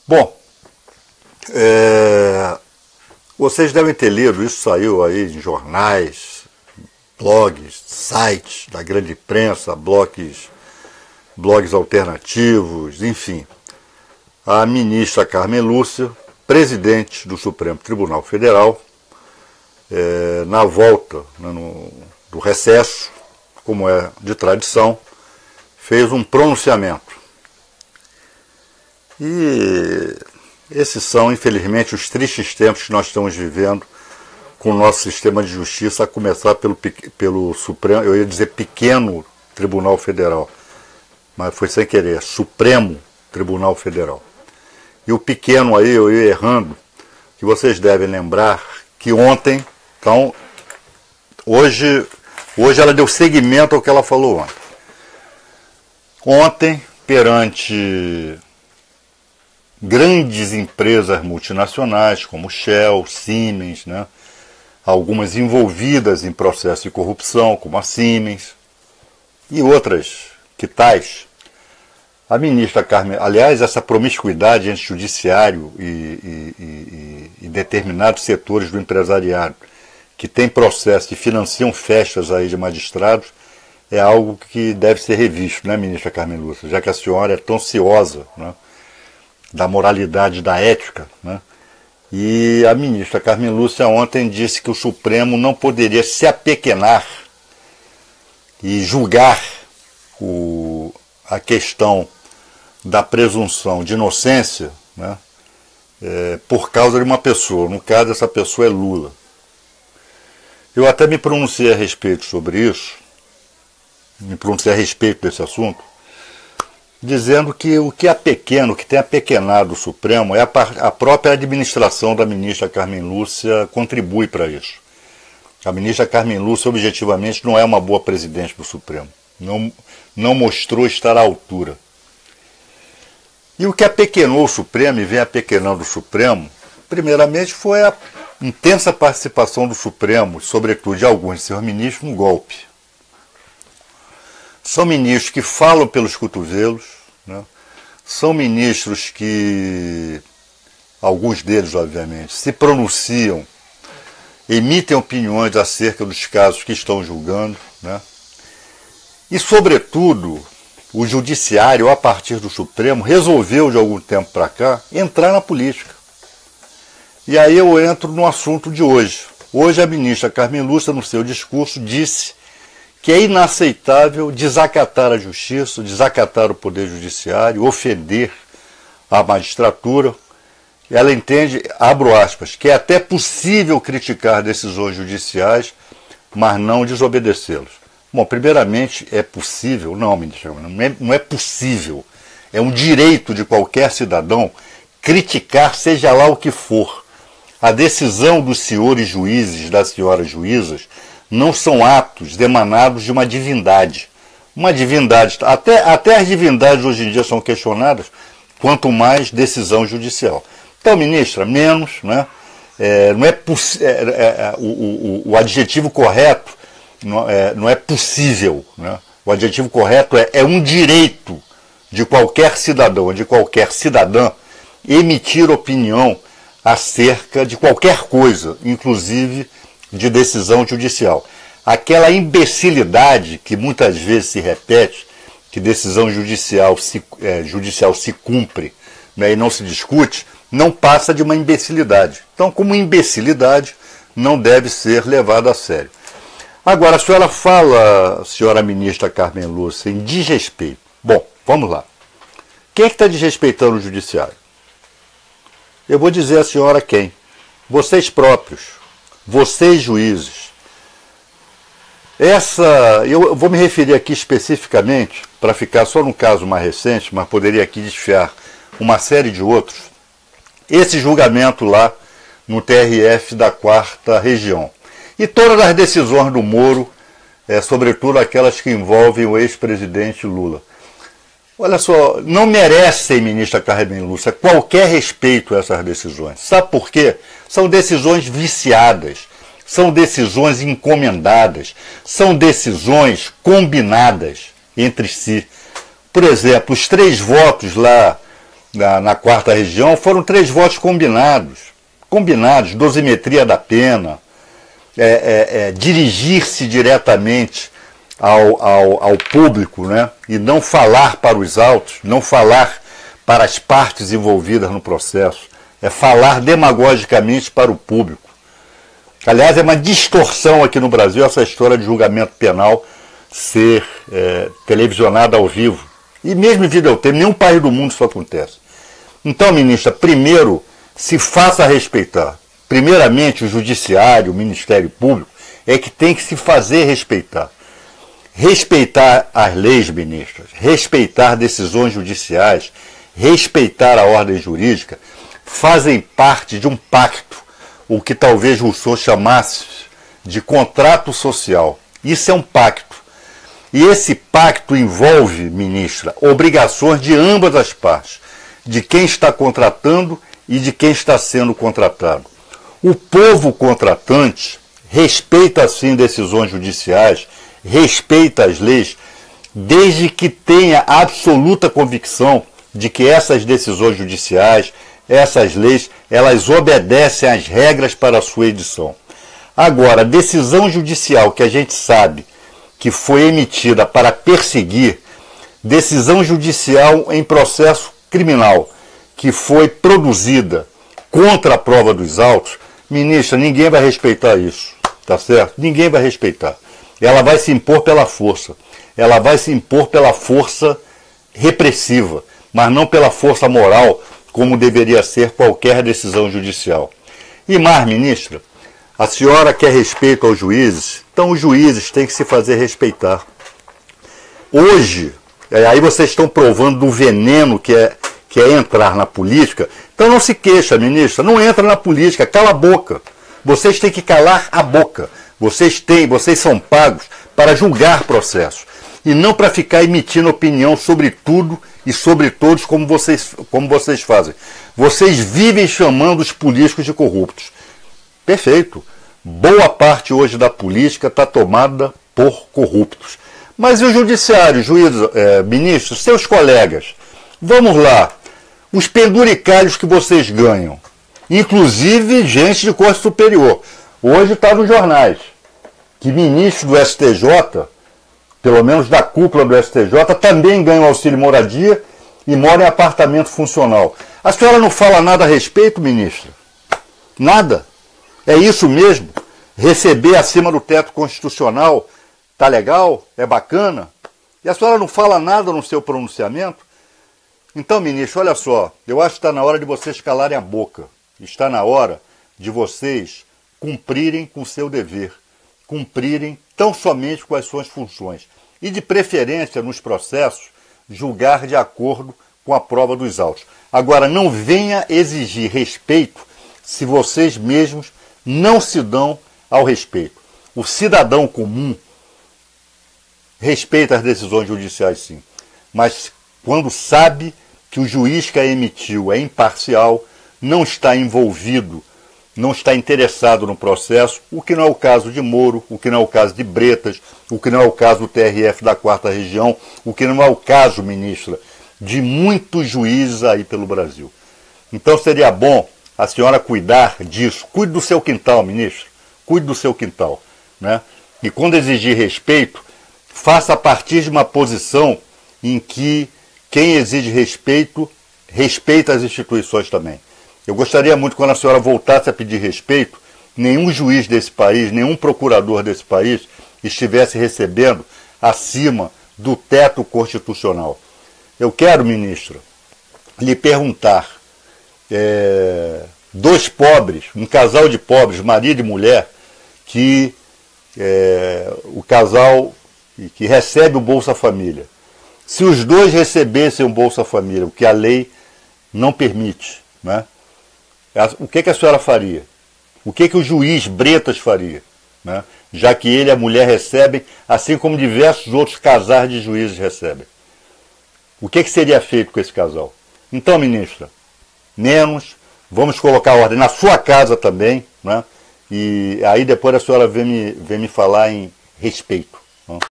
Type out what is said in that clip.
Bom, vocês devem ter lido, isso saiu aí em jornais, blogs, sites da grande imprensa, blogs alternativos, enfim. A ministra Carmen Lúcia, presidente do Supremo Tribunal Federal, na volta do recesso, como é de tradição, fez um pronunciamento. E esses são, infelizmente, os tristes tempos que nós estamos vivendo com o nosso sistema de justiça, a começar pelo Supremo, eu ia dizer pequeno Tribunal Federal, mas foi sem querer, Supremo Tribunal Federal. E o pequeno aí, eu ia errando, que vocês devem lembrar que ontem, então, hoje ela deu seguimento ao que ela falou ontem. Ontem, perante grandes empresas multinacionais como Shell, Siemens, né? Algumas envolvidas em processo de corrupção, como a Siemens, e outras que tais, a ministra Carmen, aliás, essa promiscuidade entre judiciário e determinados setores do empresariado, que tem processo e financiam festas aí de magistrados, é algo que deve ser revisto, né, ministra Carmen Lúcia, já que a senhora é tão ciosa, né, da moralidade, da ética, né? E a ministra Carmen Lúcia ontem disse que o Supremo não poderia se apequenar e julgar a questão da presunção de inocência, né, por causa de uma pessoa. No caso, essa pessoa é Lula. Eu até me pronunciei a respeito sobre isso, me pronunciei a respeito desse assunto, dizendo que o que é pequeno, o que tem apequenado o Supremo, é a própria administração da ministra Carmen Lúcia contribui para isso. A ministra Carmen Lúcia, objetivamente, não é uma boa presidente do Supremo. Não mostrou estar à altura. E o que apequenou o Supremo e vem apequenando o Supremo, primeiramente, foi a intensa participação do Supremo, sobretudo de alguns de seus ministros, no golpe. São ministros que falam pelos cotovelos, né? São ministros que, alguns deles, obviamente, se pronunciam, emitem opiniões acerca dos casos que estão julgando, né? E, sobretudo, o judiciário, a partir do Supremo, resolveu, de algum tempo para cá, entrar na política. E aí eu entro no assunto de hoje. Hoje a ministra Carmen Lúcia, no seu discurso, disse que é inaceitável desacatar a justiça, desacatar o poder judiciário, ofender a magistratura. Ela entende, abro aspas, que é até possível criticar decisões judiciais, mas não desobedecê-los. Bom, primeiramente, é possível? Não, ministra, não é possível. É um direito de qualquer cidadão criticar, seja lá o que for. A decisão dos senhores juízes, das senhoras juízas, não são atos emanados de uma divindade. Uma divindade, até as divindades hoje em dia são questionadas, quanto mais decisão judicial. Então, ministra, menos, né? O adjetivo correto não é possível, né? O adjetivo correto é um direito de qualquer cidadão, de qualquer cidadã, emitir opinião acerca de qualquer coisa, inclusive de decisão judicial. Aquela imbecilidade que muitas vezes se repete, que decisão judicial se cumpre, né, e não se discute, não passa de uma imbecilidade. Então, como imbecilidade, não deve ser levada a sério. Agora, a senhora fala, senhora ministra Carmen Lúcia, em desrespeito. Bom, vamos lá. Quem é que está desrespeitando o judiciário? Eu vou dizer à senhora quem. Vocês próprios. Vocês, juízes. Eu vou me referir aqui especificamente, para ficar só no caso mais recente, mas poderia aqui desfiar uma série de outros, esse julgamento lá no TRF da 4ª Região. E todas as decisões do Moro, sobretudo aquelas que envolvem o ex-presidente Lula. Olha só, não merecem, ministra Carmen Lúcia, qualquer respeito a essas decisões. Sabe por quê? São decisões viciadas, são decisões encomendadas, são decisões combinadas entre si. Por exemplo, os 3 votos lá na quarta região, foram 3 votos combinados, dosimetria da pena, dirigir-se diretamente ao público, né? E não falar para os autos, não falar para as partes envolvidas no processo, é falar demagogicamente para o público. Aliás, é uma distorção aqui no Brasil essa história de julgamento penal ser televisionada ao vivo. E mesmo em videotape, nenhum país do mundo isso acontece. Então, ministra, primeiro, se faça respeitar. Primeiramente, o Judiciário, o Ministério Público, é que tem que se fazer respeitar. Respeitar as leis, ministras, respeitar decisões judiciais, respeitar a ordem jurídica, fazem parte de um pacto, o que talvez Rousseau chamasse de contrato social. Isso é um pacto. E esse pacto envolve, ministra, obrigações de ambas as partes, de quem está contratando e de quem está sendo contratado. O povo contratante respeita, sim, decisões judiciais, respeita as leis, desde que tenha absoluta convicção de que essas decisões judiciais, essas leis, elas obedecem às regras para a sua edição. Agora, decisão judicial que a gente sabe que foi emitida para perseguir, decisão judicial em processo criminal que foi produzida contra a prova dos autos, ministra, ninguém vai respeitar isso, tá certo? Ninguém vai respeitar. Ela vai se impor pela força. Ela vai se impor pela força repressiva, mas não pela força moral, como deveria ser qualquer decisão judicial. E mais, ministra, a senhora quer respeito aos juízes, então os juízes têm que se fazer respeitar. Hoje, aí vocês estão provando do veneno que é entrar na política, então não se queixa, ministra, não entra na política, cala a boca. Vocês têm que calar a boca. Vocês são pagos para julgar processos e não para ficar emitindo opinião sobre tudo e sobre todos como vocês fazem. Vocês vivem chamando os políticos de corruptos. Perfeito. Boa parte hoje da política está tomada por corruptos. Mas e o judiciário, juízes, ministros, seus colegas? Vamos lá. Os penduricalhos que vocês ganham, inclusive gente de corte superior. Hoje está nos jornais que ministros do STJ, pelo menos da cúpula do STJ, também ganham auxílio moradia e moram em apartamento funcional. A senhora não fala nada a respeito, ministra? Nada? É isso mesmo? Receber acima do teto constitucional tá legal? É bacana? E a senhora não fala nada no seu pronunciamento? Então, ministro, olha só, eu acho que está na hora de vocês calarem a boca. Está na hora de vocês cumprirem com o seu dever, cumprirem tão somente com as suas funções e, de preferência, nos processos, julgar de acordo com a prova dos autos. Agora, não venha exigir respeito se vocês mesmos não se dão ao respeito. O cidadão comum respeita as decisões judiciais, sim, mas quando sabe que o juiz que a emitiu é imparcial, não está envolvido, não está interessado no processo, o que não é o caso de Moro, o que não é o caso de Bretas, o que não é o caso do TRF da 4ª Região, o que não é o caso, ministra, de muitos juízes aí pelo Brasil. Então seria bom a senhora cuidar disso. Cuide do seu quintal, ministro. Cuide do seu quintal, né? E quando exigir respeito, faça a partir de uma posição em que quem exige respeito, respeita as instituições também. Eu gostaria muito, quando a senhora voltasse a pedir respeito, nenhum juiz desse país, nenhum procurador desse país estivesse recebendo acima do teto constitucional. Eu quero, ministra, lhe perguntar, dois pobres, um casal de pobres, marido e mulher, que o casal que recebe o Bolsa Família, se os dois recebessem o Bolsa Família, o que a lei não permite, né? O que a senhora faria? O que o juiz Bretas faria, né? Já que ele e a mulher recebem, assim como diversos outros casais de juízes recebem. O que seria feito com esse casal? Então, ministra, menos, vamos colocar ordem na sua casa também, né? E aí depois a senhora vem me falar em respeito. Né?